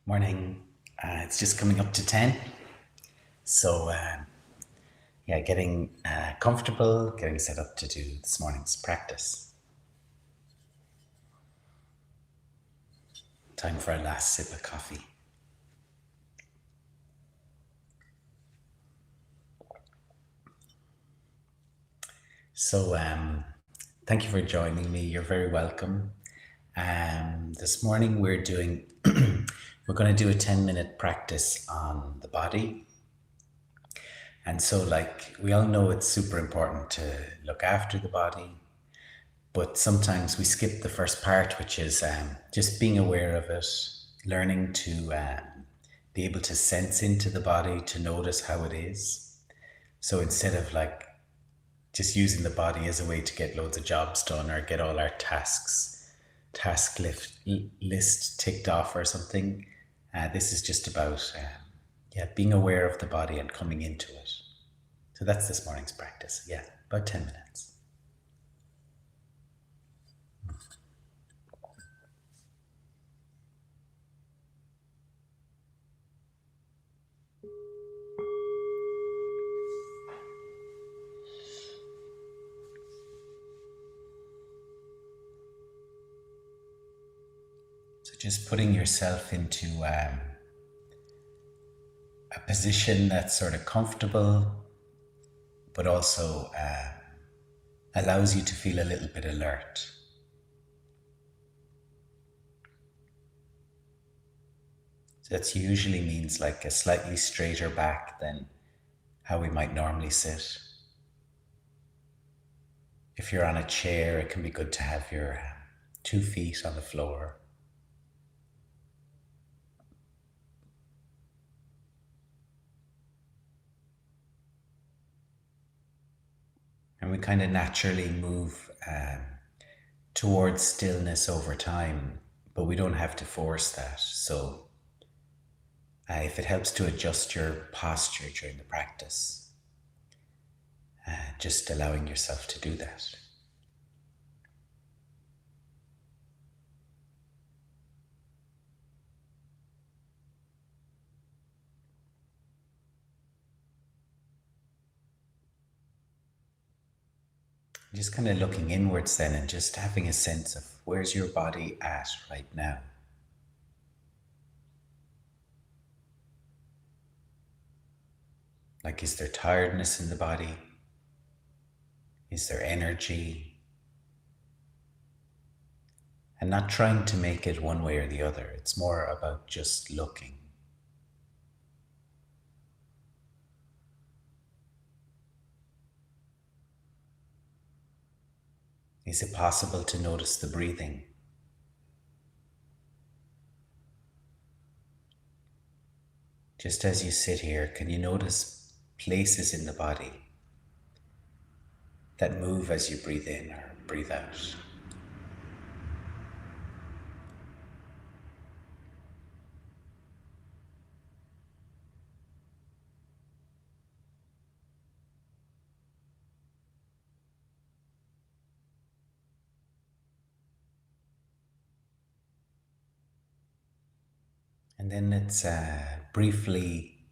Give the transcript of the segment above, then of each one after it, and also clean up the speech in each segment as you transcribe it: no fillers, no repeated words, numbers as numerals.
Morning. It's just coming up to 10. So, yeah, getting comfortable, getting set up to do this morning's practice. Time for a last sip of coffee. So, thank you for joining me. You're very welcome. This morning we're going to do a 10-minute practice on the body. And so, like, we all know it's super important to look after the body, but sometimes we skip the first part, which is just being aware of it, learning to be able to sense into the body, to notice how it is. So instead of like just using the body as a way to get loads of jobs done or get all our list ticked off or something, this is just about being aware of the body and coming into it. So that's this morning's practice. Yeah, about 10 minutes. So just putting yourself into a position that's sort of comfortable, but also allows you to feel a little bit alert. So that usually means like a slightly straighter back than how we might normally sit. If you're on a chair, it can be good to have your 2 feet on the floor. And we kind of naturally move towards stillness over time, but we don't have to force that. So if it helps to adjust your posture during the practice, just allowing yourself to do that. Just kind of looking inwards then and just having a sense of where's your body at right now. Like, is there tiredness in the body? Is there energy? And not trying to make it one way or the other. It's more about just looking. Is it possible to notice the breathing? Just as you sit here, can you notice places in the body that move as you breathe in or breathe out? And then let's briefly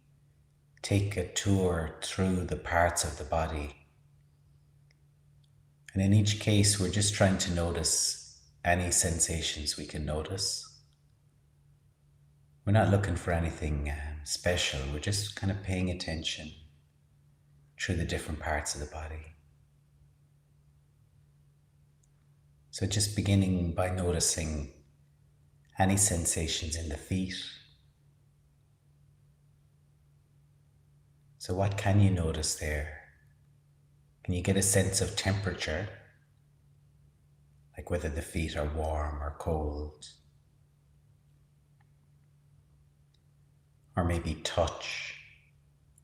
take a tour through the parts of the body. And in each case, we're just trying to notice any sensations we can notice. We're not looking for anything special. We're just kind of paying attention through the different parts of the body. So just beginning by noticing any sensations in the feet. So what can you notice there? Can you get a sense of temperature? Like whether the feet are warm or cold? Or maybe touch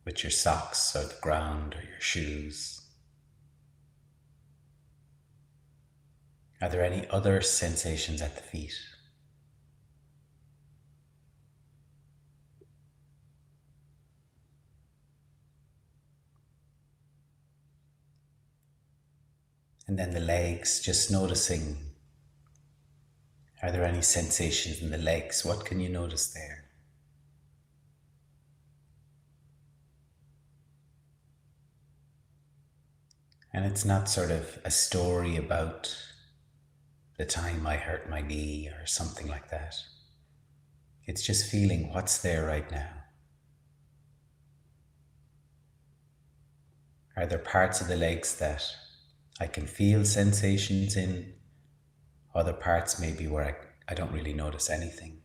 with your socks or the ground or your shoes? Are there any other sensations at the feet? And then the legs, just noticing, are there any sensations in the legs? What can you notice there? And it's not sort of a story about the time I hurt my knee or something like that. It's just feeling what's there right now. Are there parts of the legs that I can feel sensations in? Other parts maybe where I don't really notice anything.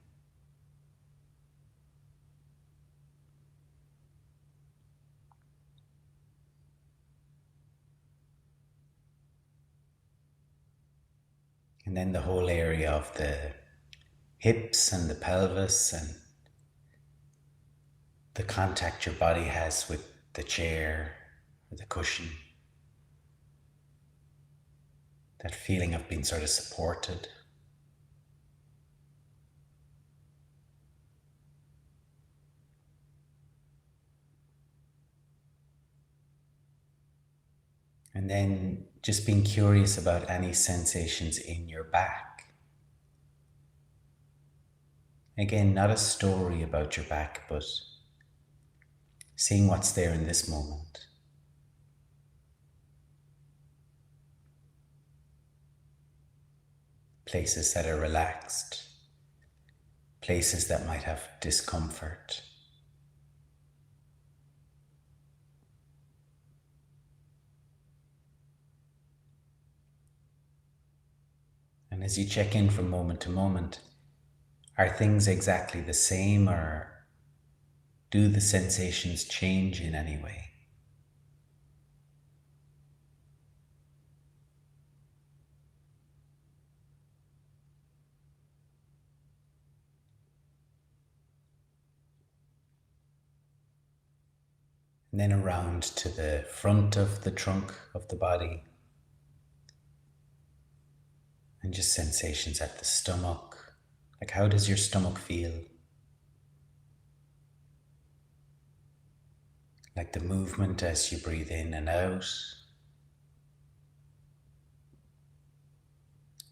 And then the whole area of the hips and the pelvis and the contact your body has with the chair or the cushion. That feeling of being sort of supported. And then just being curious about any sensations in your back. Again, not a story about your back, but seeing what's there in this moment. Places that are relaxed, places that might have discomfort. And as you check in from moment to moment, are things exactly the same, or do the sensations change in any way? And then around to the front of the trunk of the body, and just sensations at the stomach. Like, how does your stomach feel? Like the movement as you breathe in and out.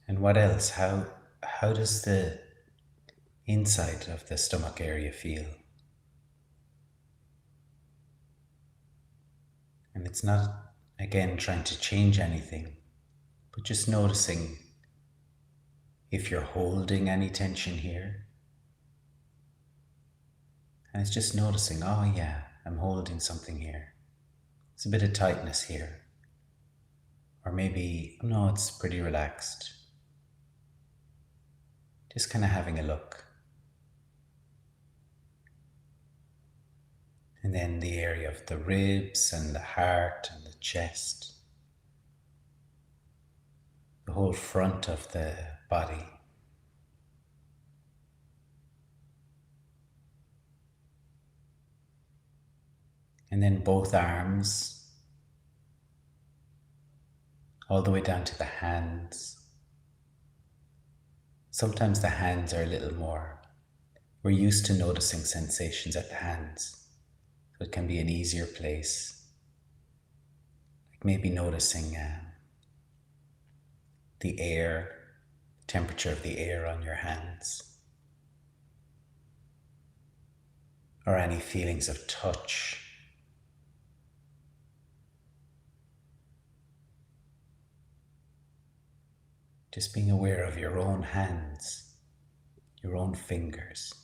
And what else? How does the inside of the stomach area feel? And it's not, again, trying to change anything, but just noticing if you're holding any tension here. And it's just noticing, oh yeah, I'm holding something here. There's a bit of tightness here. Or maybe, no, it's pretty relaxed. Just kind of having a look. And then the area of the ribs and the heart and the chest. The whole front of the body. And then both arms, all the way down to the hands. Sometimes the hands are a little more, we're used to noticing sensations at the hands, so it can be an easier place. Like maybe noticing the air, temperature of the air on your hands, or any feelings of touch. Just being aware of your own hands, your own fingers.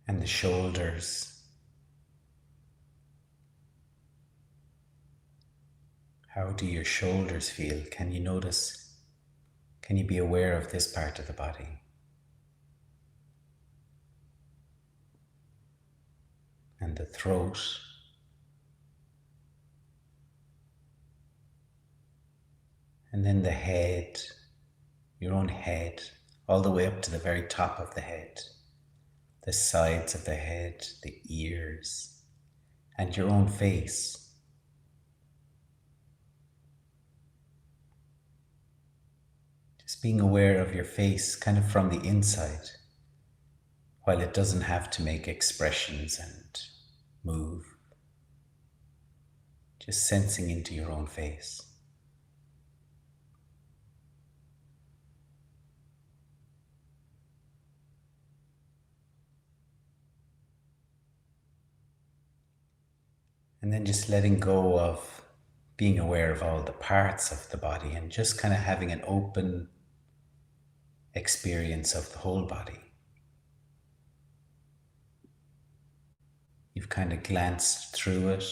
And the shoulders. How do your shoulders feel? Can you notice? Can you be aware of this part of the body? And the throat. And then the head, your own head, all the way up to the very top of the head, the sides of the head, the ears, and your own face. Just being aware of your face kind of from the inside, while it doesn't have to make expressions and move. Just sensing into your own face. And then just letting go of being aware of all the parts of the body and just kind of having an open experience of the whole body. You've kind of glanced through it,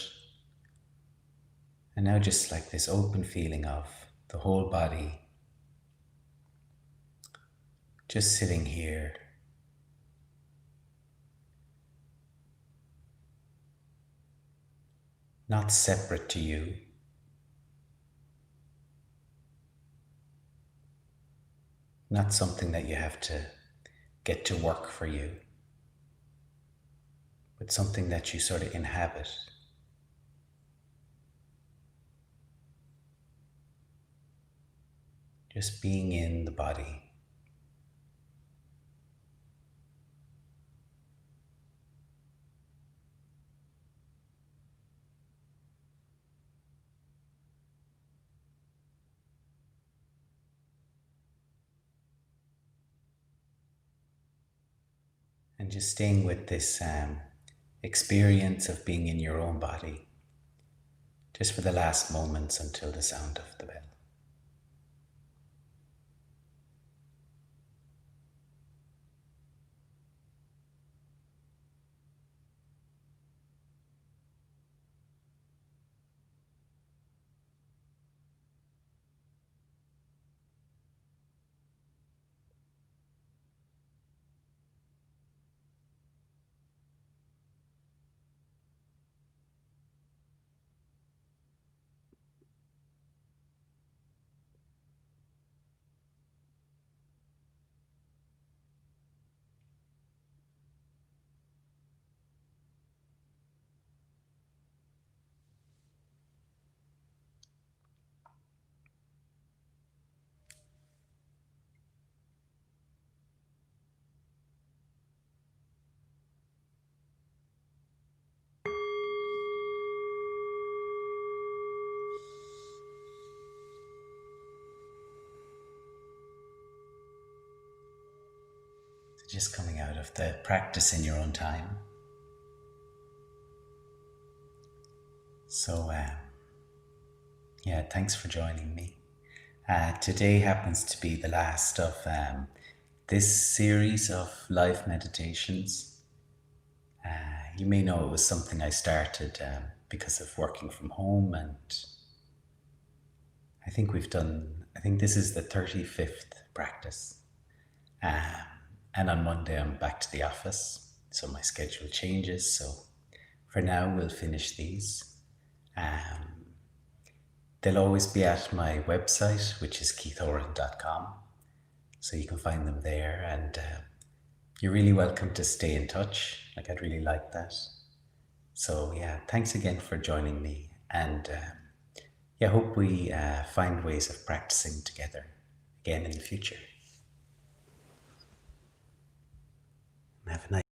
and now just like this open feeling of the whole body just sitting here, not separate to you, not something that you have to get to work for you, but something that you sort of inhabit. Just being in the body. And just staying with this experience of being in your own body, just for the last moments until the sound of the bell. Just coming out of the practice in your own time. So, yeah, thanks for joining me. Today happens to be the last of this series of live meditations. You may know it was something I started because of working from home, and I think this is the 35th practice. And on Monday, I'm back to the office, so my schedule changes. So for now, we'll finish these. They'll always be at my website, which is keithoran.com. So you can find them there, and you're really welcome to stay in touch. Like, I'd really like that. So yeah, thanks again for joining me. And yeah, hope we find ways of practicing together again in the future. Have a nice